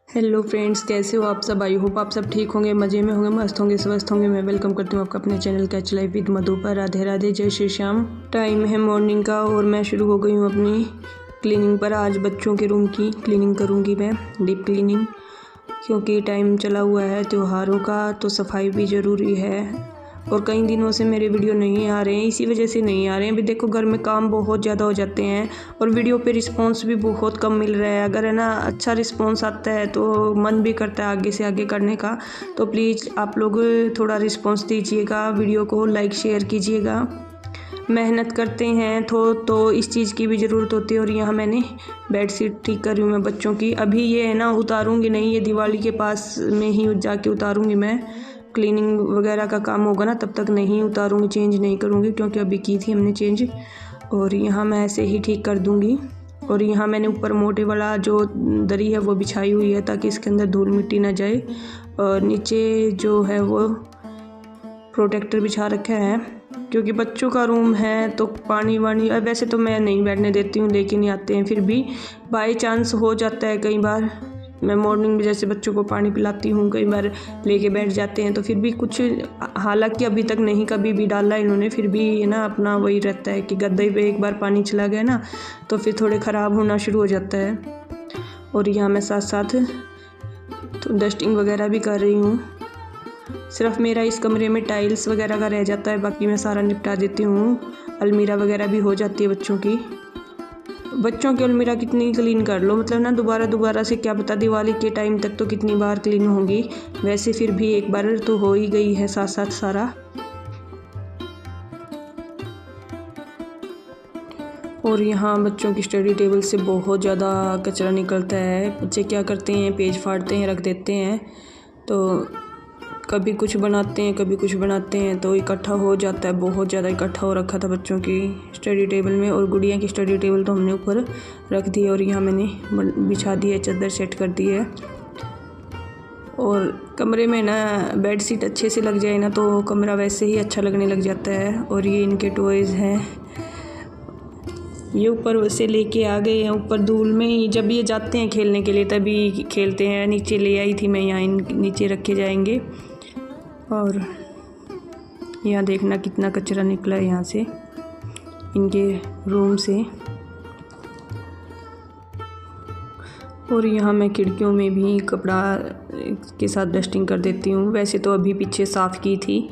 Hello friends, कैसे हो आप सब। आई होप आप सब ठीक होंगे, मज़े में होंगे, मस्त होंगे, स्वस्थ होंगे। मैं वेलकम करती हूँ आपका अपने चैनल कैच लाइफ विद मधु पर। राधे राधे, जय श्री श्याम। टाइम है मॉर्निंग का और मैं शुरू हो गई हूँ अपनी क्लीनिंग पर। आज बच्चों के रूम की क्लीनिंग करूँगी मैं, डीप क्लीनिंग, क्योंकि टाइम चला हुआ है त्योहारों का, तो सफाई भी ज़रूरी है। और कई दिनों से मेरे वीडियो नहीं आ रहे हैं, इसी वजह से नहीं आ रहे हैं। अभी देखो घर में काम बहुत ज़्यादा हो जाते हैं और वीडियो पे रिस्पांस भी बहुत कम मिल रहा है। अगर है ना अच्छा रिस्पांस आता है तो मन भी करता है आगे से आगे करने का। तो प्लीज़ आप लोग थोड़ा रिस्पांस दीजिएगा, वीडियो को लाइक शेयर कीजिएगा। मेहनत करते हैं तो इस चीज़ की भी ज़रूरत होती है। और यहाँ मैंने बेडशीट ठीक कर रही हूँ मैं बच्चों की। अभी ये है ना उतारूँगी नहीं, ये दिवाली के पास में ही जाके उतारूँगी मैं। क्लीनिंग वगैरह का काम होगा ना तब तक नहीं उतारूँगी, चेंज नहीं करूँगी, क्योंकि अभी की थी हमने चेंज। और यहाँ मैं ऐसे ही ठीक कर दूँगी। और यहाँ मैंने ऊपर मोटे वाला जो दरी है वो बिछाई हुई है ताकि इसके अंदर धूल मिट्टी ना जाए। और नीचे जो है वो प्रोटेक्टर बिछा रखा है, क्योंकि बच्चों का रूम है तो पानी वानी वैसे तो मैं नहीं बैठने देती हूँ, लेके नहीं आते हैं। फिर भी बाई चांस हो जाता है, कई बार मैं मॉर्निंग में जैसे बच्चों को पानी पिलाती हूँ, कई बार लेके बैठ जाते हैं। तो फिर भी कुछ, हालांकि अभी तक नहीं कभी भी डाला इन्होंने, फिर भी है ना अपना वही रहता है कि गद्दे पे एक बार पानी चला गया ना तो फिर थोड़े ख़राब होना शुरू हो जाता है। और यहाँ मैं साथ साथ तो डस्टिंग वगैरह भी कर रही हूँ। सिर्फ मेरा इस कमरे में टाइल्स वगैरह का रह जाता है, बाकी मैं सारा निपटा देती हूँ। अलमीरा वगैरह भी हो जाती है बच्चों की अलमीरा कितनी क्लीन कर लो, मतलब ना दोबारा से क्या पता दिवाली के टाइम तक तो कितनी बार क्लीन होंगी। वैसे फिर भी एक बार तो हो ही गई है साथ साथ सारा। और यहाँ बच्चों की स्टडी टेबल से बहुत ज़्यादा कचरा निकलता है। बच्चे क्या करते हैं, पेज फाड़ते हैं, रख देते हैं। तो कभी कुछ बनाते हैं, कभी कुछ बनाते हैं, तो इकट्ठा हो जाता है। बहुत ज़्यादा इकट्ठा हो रखा था बच्चों की स्टडी टेबल में। और गुड़िया की स्टडी टेबल तो हमने ऊपर रख दी है और यहाँ मैंने बिछा दी है, चादर सेट कर दी है। और कमरे में ना बेड शीट अच्छे से लग जाए ना तो कमरा वैसे ही अच्छा लगने लग जाता है। और ये इनके टॉयज़ हैं, ये ऊपर से लेके आ गए हैं। ऊपर धूल में ही जब ये जाते हैं खेलने के लिए तभी खेलते हैं। नीचे ले आई थी मैं, यहाँ नीचे रखे जाएंगे। और यहाँ देखना कितना कचरा निकला है यहाँ से, इनके रूम से। और यहाँ मैं खिड़कियों में भी कपड़ा के साथ डस्टिंग कर देती हूँ। वैसे तो अभी पीछे साफ़ की थी,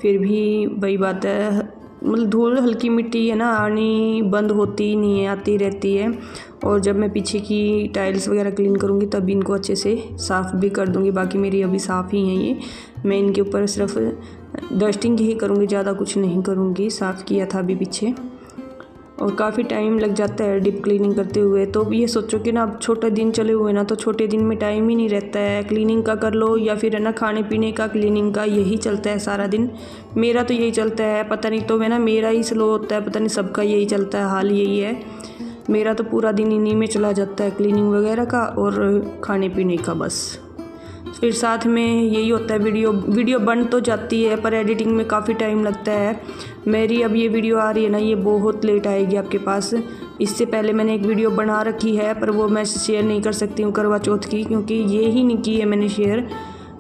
फिर भी वही बात है, मतलब धूल हल्की मिट्टी है ना, आनी बंद होती ही नहीं है, आती रहती है। और जब मैं पीछे की टाइल्स वगैरह क्लीन करूँगी तब इनको अच्छे से साफ़ भी कर दूँगी। बाकी मेरी अभी साफ़ ही हैं ये, मैं इनके ऊपर सिर्फ डस्टिंग ही करूँगी, ज़्यादा कुछ नहीं करूँगी। साफ़ किया था अभी पीछे। और काफ़ी टाइम लग जाता है डीप क्लीनिंग करते हुए। तो ये सोचो कि ना अब छोटे दिन चले हुए ना, तो छोटे दिन में टाइम ही नहीं रहता है। क्लीनिंग का कर लो या फिर है ना खाने पीने का, क्लीनिंग का, यही चलता है सारा दिन। मेरा तो यही चलता है, पता नहीं तो मैं ना मेरा ही स्लो होता है, पता नहीं सबका यही चलता है, हाल यही है। मेरा तो पूरा दिन इन्हीं में चला जाता है, क्लीनिंग वगैरह का और खाने पीने का बस। फिर साथ में यही होता है, वीडियो बन तो जाती है पर एडिटिंग में काफ़ी टाइम लगता है। मेरी अब ये वीडियो आ रही है ना, ये बहुत लेट आएगी आपके पास। इससे पहले मैंने एक वीडियो बना रखी है पर वो मैं शेयर नहीं कर सकती हूँ करवा चौथ की, क्योंकि ये ही नहीं की है मैंने शेयर।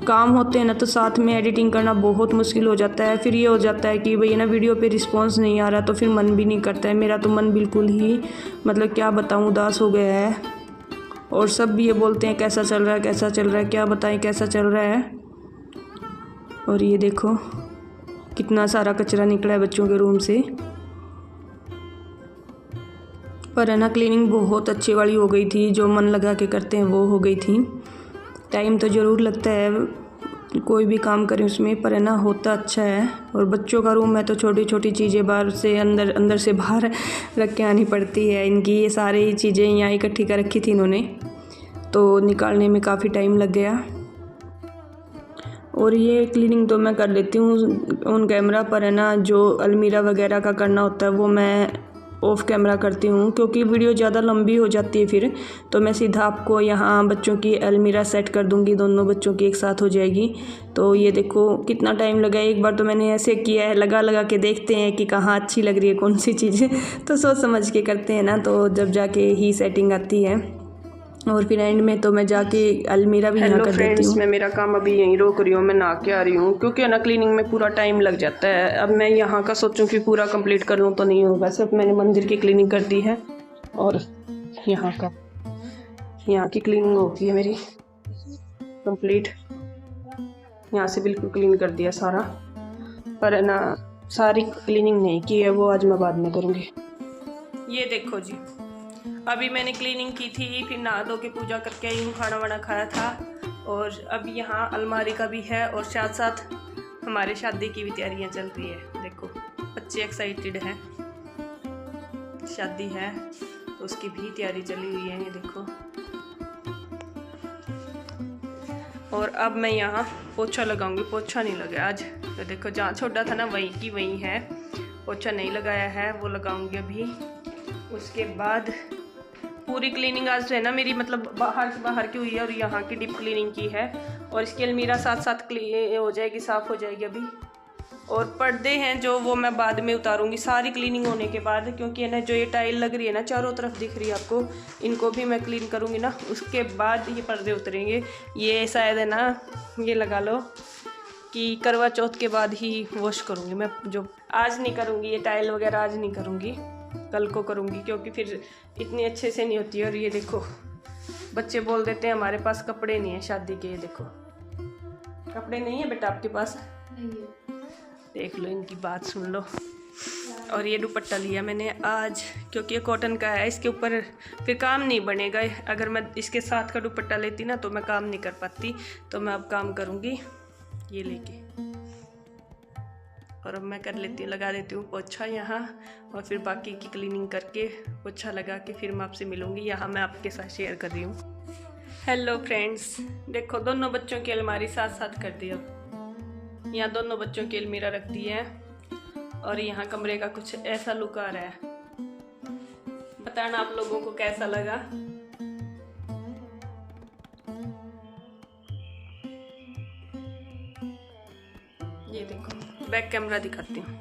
काम होते हैं ना तो साथ में एडिटिंग करना बहुत मुश्किल हो जाता है। फिर ये हो जाता है कि भाई ना वीडियो पे रिस्पॉन्स नहीं आ रहा तो फिर मन भी नहीं करता है। मेरा तो मन बिल्कुल ही, मतलब क्या बताऊँ, उदास हो गया है। और सब भी ये बोलते हैं कैसा चल रहा है, कैसा चल रहा है, क्या बताएं कैसा चल रहा है। और ये देखो कितना सारा कचरा निकला है बच्चों के रूम से। पर है ना क्लीनिंग बहुत अच्छी वाली हो गई थी, जो मन लगा के करते हैं वो हो गई थी। टाइम तो ज़रूर लगता है कोई भी काम करें उसमें, पर है ना होता अच्छा है। और बच्चों का रूम है तो छोटी छोटी चीज़ें बाहर से अंदर, अंदर से बाहर रख के आनी पड़ती है। इनकी ये सारी चीज़ें यहाँ इकट्ठी कर रखी थी इन्होंने, तो निकालने में काफ़ी टाइम लग गया। और ये क्लीनिंग तो मैं कर लेती हूँ ऑन कैमरा, पर है ना जो अलमीरा वगैरह का करना होता है वो मैं ऑफ कैमरा करती हूँ, क्योंकि वीडियो ज़्यादा लंबी हो जाती है फिर। तो मैं सीधा आपको यहाँ बच्चों की अलमीरा सेट कर दूँगी, दोनों बच्चों की एक साथ हो जाएगी। तो ये देखो कितना टाइम लगा। एक बार तो मैंने ऐसे किया है, लगा के देखते हैं कि कहाँ अच्छी लग रही है कौन सी चीज़ तो सोच समझ के करते हैं ना, तो जब जाके ही सेटिंग आती है। और फिर एंड में तो मैं जाके अलमीरा भी यहाँ कर देती हूँ। मैं मेरा काम अभी यहीं रोक रही हूँ, मैं नहा के आ रही हूँ क्योंकि ना क्लीनिंग में पूरा टाइम लग जाता है। अब मैं यहाँ का सोचूं कि पूरा कंप्लीट कर लूँ तो नहीं होगा। सिर्फ मैंने मंदिर की क्लीनिंग कर दी है और यहाँ की क्लीनिंग हो गई है मेरी कंप्लीट। यहाँ से बिल्कुल क्लीन कर दिया सारा, पर ना सारी क्लीनिंग नहीं की है, वो आज मैं बाद में करूँगी। ये देखो जी, अभी मैंने क्लीनिंग की थी, फिर नहा धो के पूजा करके आई हूँ, खाना वाना खाया था। और अभी यहाँ अलमारी का भी है और साथ साथ हमारे शादी की भी तैयारियाँ चल रही है। देखो बच्चे एक्साइटेड हैं, शादी है तो उसकी भी तैयारी चली हुई है, ये देखो। और अब मैं यहाँ पोछा लगाऊंगी, पोछा नहीं लगा आज, तो देखो जहाँ छोटा था ना वहीं की वहीं है, पोछा नहीं लगाया है, वो लगाऊंगी अभी। उसके बाद पूरी क्लीनिंग आज जो है ना मेरी, मतलब बाहर की हुई है और यहाँ की डीप क्लीनिंग की है। और इसकी अलमीरा साथ साथ हो जाएगी, साफ़ हो जाएगी अभी। और पर्दे हैं जो वो मैं बाद में उतारूंगी सारी क्लीनिंग होने के बाद, क्योंकि है ना जो ये टाइल लग रही है ना चारों तरफ दिख रही है आपको, इनको भी मैं क्लीन करूँगी ना, उसके बाद ये पर्दे उतरेंगे। ये शायद है ना, ये लगा लो कि करवा चौथ के बाद ही वॉश करूँगी मैं, जो आज नहीं करूँगी, ये टाइल वगैरह आज नहीं करूँगी, कल को करूँगी, क्योंकि फिर इतनी अच्छे से नहीं होती है। और ये देखो बच्चे बोल देते हैं हमारे पास कपड़े नहीं है शादी के, ये देखो कपड़े नहीं है बेटा आपके पास, नहीं है, देख लो इनकी बात सुन लो। और ये दुपट्टा लिया मैंने आज क्योंकि ये कॉटन का है, इसके ऊपर फिर काम नहीं बनेगा। अगर मैं इसके साथ का दुपट्टा लेती ना तो मैं काम नहीं कर पाती, तो मैं अब काम करूँगी ये लेके। और अब मैं कर लेती हूँ, लगा देती हूँ पोछा यहाँ, और फिर बाकी की क्लीनिंग करके पोछा लगा के फिर मैं आपसे मिलूँगी। यहाँ मैं आपके साथ शेयर कर रही हूँ। हेलो फ्रेंड्स, देखो दोनों बच्चों की अलमारी साथ साथ कर दी। अब यहाँ दोनों बच्चों की अलमीरा रख दी है और यहाँ कमरे का कुछ ऐसा लुक आ रहा है। बताना आप लोगों को कैसा लगा। ये देखो बैक कैमरा दिखाती हूँ।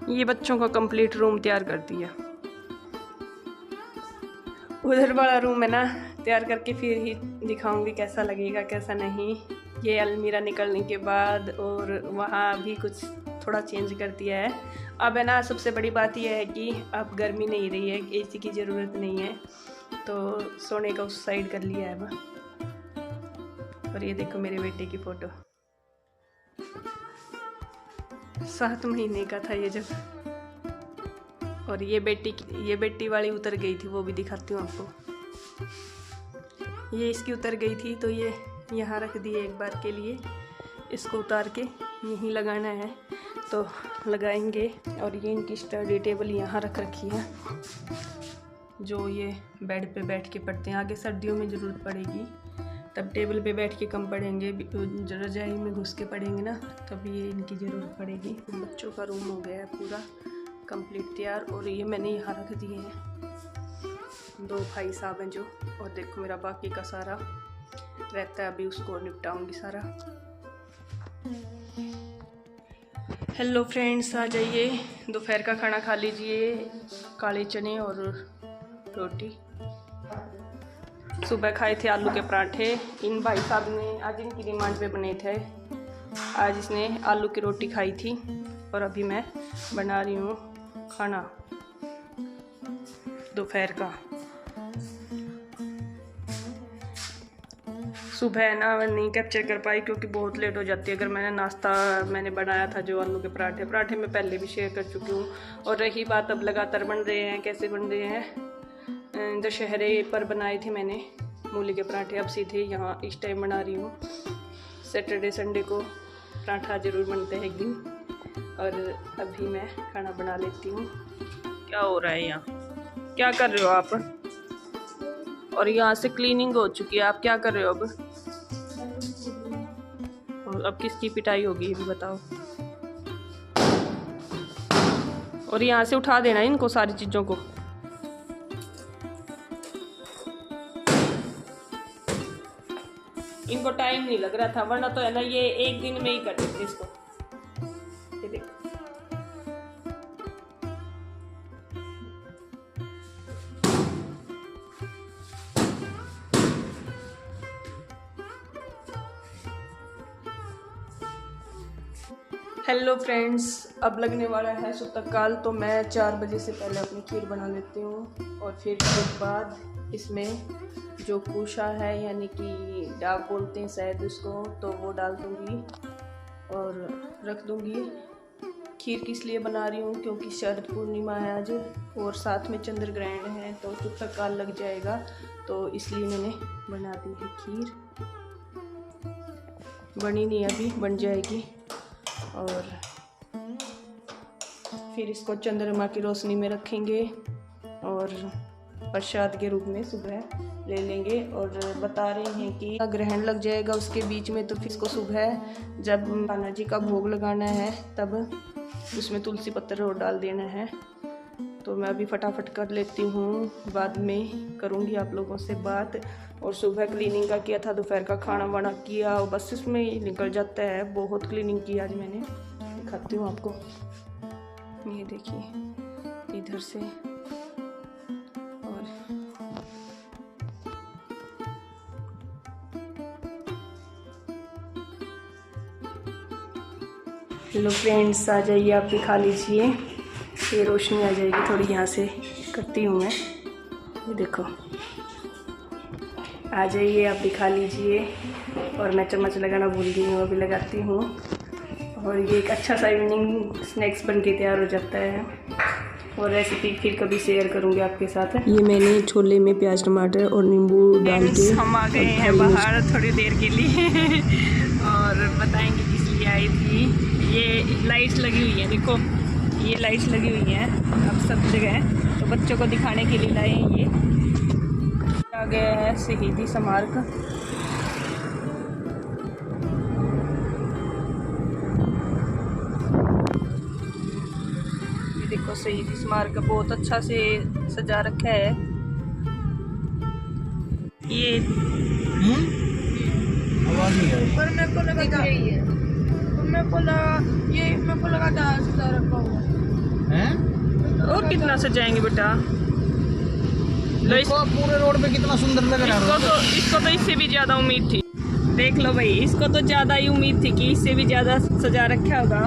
ये बच्चों का कंप्लीट रूम तैयार कर दिया। उधर वाला रूम है ना, तैयार करके फिर ही दिखाऊंगी कैसा लगेगा कैसा नहीं। ये अलमीरा निकलने के बाद, और वहाँ भी कुछ थोड़ा चेंज कर दिया है। अब है ना सबसे बड़ी बात यह है कि अब गर्मी नहीं रही है, एसी की ज़रूरत नहीं है, तो सोने का उस साइड कर लिया है अब। और ये देखो मेरे बेटे की फ़ोटो, 7 महीने का था ये जब। और ये बेटी वाली उतर गई थी, वो भी दिखाती हूँ आपको। ये इसकी उतर गई थी तो ये यहाँ रख दिए एक बार के लिए, इसको उतार के यहीं लगाना है तो लगाएंगे। और ये इनकी स्टडी टेबल यहाँ रख रखी है, जो ये बेड पे बैठ के पढ़ते हैं। आगे सर्दियों में ज़रूरत पड़ेगी तब टेबल पे बैठ के कम पढ़ेंगे, रजाई में घुस के पढ़ेंगे ना तब ये इनकी ज़रूरत पड़ेगी। बच्चों का रूम हो गया है पूरा कंप्लीट तैयार। और ये मैंने यहाँ रख दिए हैं 2 भाई साहब हैं जो। और देखो मेरा बाकी का सारा रहता है, अभी उसको निपटाऊंगी सारा। हेलो फ्रेंड्स, आ जाइए, दोपहर का खाना खा लीजिए। काले चने और रोटी। सुबह खाए थे आलू के पराठे। इन भाई साहब ने आज इनकी डिमांड पे बने थे, आज इसने आलू की रोटी खाई थी। और अभी मैं बना रही हूँ खाना दोपहर का। सुबह ना नहीं कैप्चर कर पाई क्योंकि बहुत लेट हो जाती है। अगर मैंने बनाया था जो आलू के पराठे मैं पहले भी शेयर कर चुकी हूँ। और रही बात अब लगातार बन रहे हैं, कैसे बन रहे हैं, दशहरे पर बनाए थे मैंने मूली के पराठे, अब सीधे यहाँ इस टाइम बना रही हूँ। सैटरडे संडे को पराठा ज़रूर बनते हैं एक दिन। और अभी मैं खाना बना लेती हूँ। क्या हो रहा है यहाँ, क्या कर रहे हो आप? और यहाँ से क्लीनिंग हो चुकी है, आप क्या कर रहे हो अब? और अब किसकी पिटाई होगी ये भी बताओ। और यहाँ से उठा देना इनको सारी चीज़ों को। इनको टाइम नहीं लग रहा था, वरना तो है ना ये एक दिन में ही कर देते इसको। ये देखो हेलो फ्रेंड्स, अब लगने वाला है सुतकाल, तो मैं 4 बजे से पहले अपनी खीर बना लेती हूँ और फिर उसके बाद इसमें जो कुशा है यानी कि डाक बोलते हैं शायद उसको, तो वो डाल दूँगी और रख दूँगी। खीर किस लिए बना रही हूँ, क्योंकि शरद पूर्णिमा है आज और साथ में चंद्र ग्रहण है, तो सुतकाल लग जाएगा, तो इसलिए मैंने बना दी है खीर। बनी नहीं अभी, बन जाएगी। और फिर इसको चंद्रमा की रोशनी में रखेंगे और प्रसाद के रूप में सुबह ले लेंगे। और बता रहे हैं कि ग्रहण लग जाएगा उसके बीच में, तो फिर इसको सुबह जब कान्हा जी का भोग लगाना है तब उसमें तुलसी पत्तर और डाल देना है। तो मैं अभी फटाफट कर लेती हूँ, बाद में करूँगी आप लोगों से बात। और सुबह क्लीनिंग का किया था, दोपहर का खाना वाना किया, और बस इसमें ही निकल जाता है। बहुत क्लीनिंग की आज मैंने, दिखाती हूँ आपको। ये देखिए इधर से, और हेलो फ्रेंड्स, आ जाइए आप भी खा लीजिए। ये रोशनी आ जाएगी थोड़ी, यहाँ से करती हूँ मैं। ये देखो, आ जाइए आप भी खा लीजिए। और मैं चम्मच लगाना भूल गई हूँ, अभी लगाती हूँ। और ये एक अच्छा सा इवनिंग स्नैक्स बन के तैयार हो जाता है। और रेसिपी फिर कभी शेयर करूँगी आपके साथ। ये मैंने छोले में प्याज टमाटर और नींबू डाल के, हम आ गए हैं बाहर थोड़ी देर के लिए और बताएंगे किस लिए आई थी। ये लाइट्स लगी हुई है, देखो ये लाइट्स लगी हुई हैं अब सब जगह, तो बच्चों को दिखाने के लिए लाए हैं। ये आ गया है शहीदी स्मारक। ये देखो शहीदी स्मारक बहुत अच्छा से सजा रखा है। ये पर मेरे को लगा सजा रखा हुआ है। और कितना सजाएंगे बेटा, पूरे रोड पे कितना सुंदर लग रहा है। इसको तो इससे भी ज्यादा उम्मीद थी, देख लो भाई, इसको तो ज्यादा ही उम्मीद थी कि इससे भी ज्यादा सजा रखा होगा।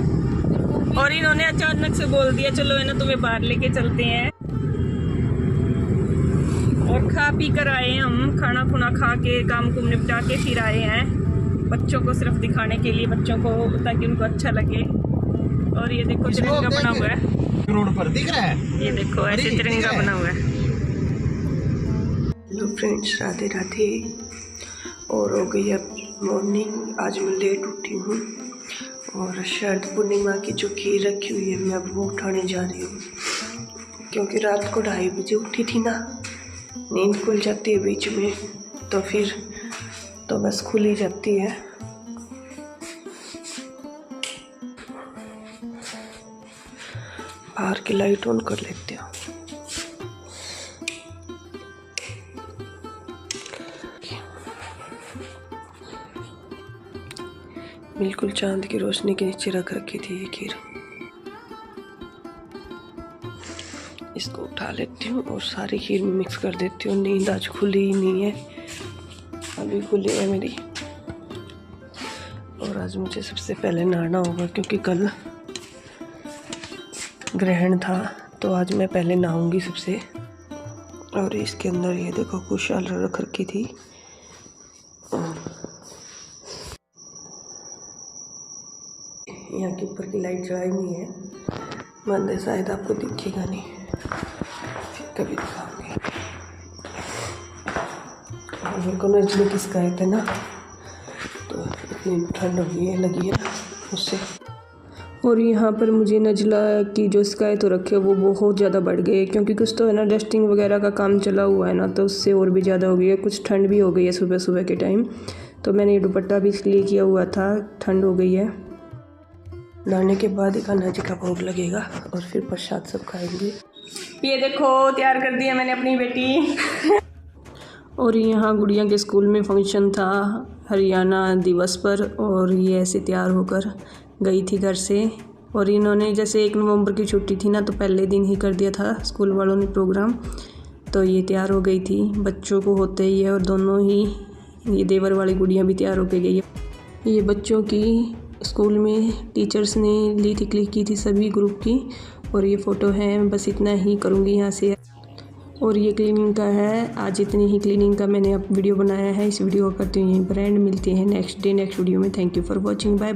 और इन्होंने अचानक से बोल दिया चलो है ना तुम्हें बाहर लेके चलते हैं। और खा पी कर आए हम, खाना खुना खा के काम कुम निपटा के फिर आए हैं बच्चों को सिर्फ दिखाने के लिए, बच्चों को ताकि उनको अच्छा लगे। और ये देखो तिरंगा बना हुआ है रोड पर, दिख रहा है। ये देखो ऐसे तिरंगा बना हुआ है। Hello friends, Radhe Radhe. और हो गई अब मॉर्निंग, आज मैं लेट उठी हूँ। और शरद पूर्णिमा की जो खीर रखी हुई है मैं अब वो उठाने जा रही हूँ, क्योंकि रात को 2:30 बजे उठी थी ना, नींद खुल जाती है बीच में, तो फिर तो बस खुल ही जाती है। बाहर की लाइट ऑन कर लेते हैं। बिल्कुल चांद की रोशनी के नीचे रख रखी थी ये खीर। इसको उठा लेती हूँ और सारी खीर में मिक्स कर देती हूँ। नींद आज खुली ही नहीं है, अभी खुली है मेरी। और आज मुझे सबसे पहले नहाना होगा, क्योंकि कल ग्रहण था, तो आज मैं पहले नहाऊंगी सबसे। और इसके अंदर ये देखो कुशाल रख रखी थी। यहाँ के ऊपर की लाइट जलाई नहीं है, बंद है, शायद आपको दिखेगा नहीं, फिर कभी दिखाऊंगी। और मेरे को नजले की शिकायत है ना, तो इतनी ठंड लगी है उससे। और यहाँ पर मुझे नज़ला की जो शिकायत हो रखी है वो बहुत ज़्यादा बढ़ गई है, क्योंकि कुछ तो है ना डस्टिंग वगैरह का काम चला हुआ है ना, तो उससे और भी ज़्यादा हो गई है। कुछ ठंड भी हो गई है सुबह सुबह के टाइम, तो मैंने ये दुपट्टा भी इसलिए किया हुआ था, ठंड हो गई है। नहाने के बाद कान्हा जी का भोग लगेगा और फिर प्रसाद सब खाएंगे। ये देखो तैयार कर दिया मैंने अपनी बेटी। और यहाँ गुड़िया के स्कूल में फंक्शन था, हरियाणा दिवस पर, और ये ऐसे तैयार होकर गई थी घर से। और इन्होंने जैसे 1 नवंबर की छुट्टी थी ना, तो पहले दिन ही कर दिया था स्कूल वालों ने प्रोग्राम, तो ये तैयार हो गई थी। बच्चों को होते ही है, और दोनों ही ये देवर वाली गुड़ियाँ भी तैयार होके गई है। ये बच्चों की स्कूल में टीचर्स ने ली थी, क्लिक की थी सभी ग्रुप की, और ये फ़ोटो है। बस इतना ही करूँगी यहाँ से। और ये क्लीनिंग का है, आज इतनी ही क्लीनिंग का मैंने अब वीडियो बनाया है। इस वीडियो को करती हूँ यहीं पर एंड। मिलते हैं नेक्स्ट डे नेक्स्ट वीडियो में। Thank you for watching, bye.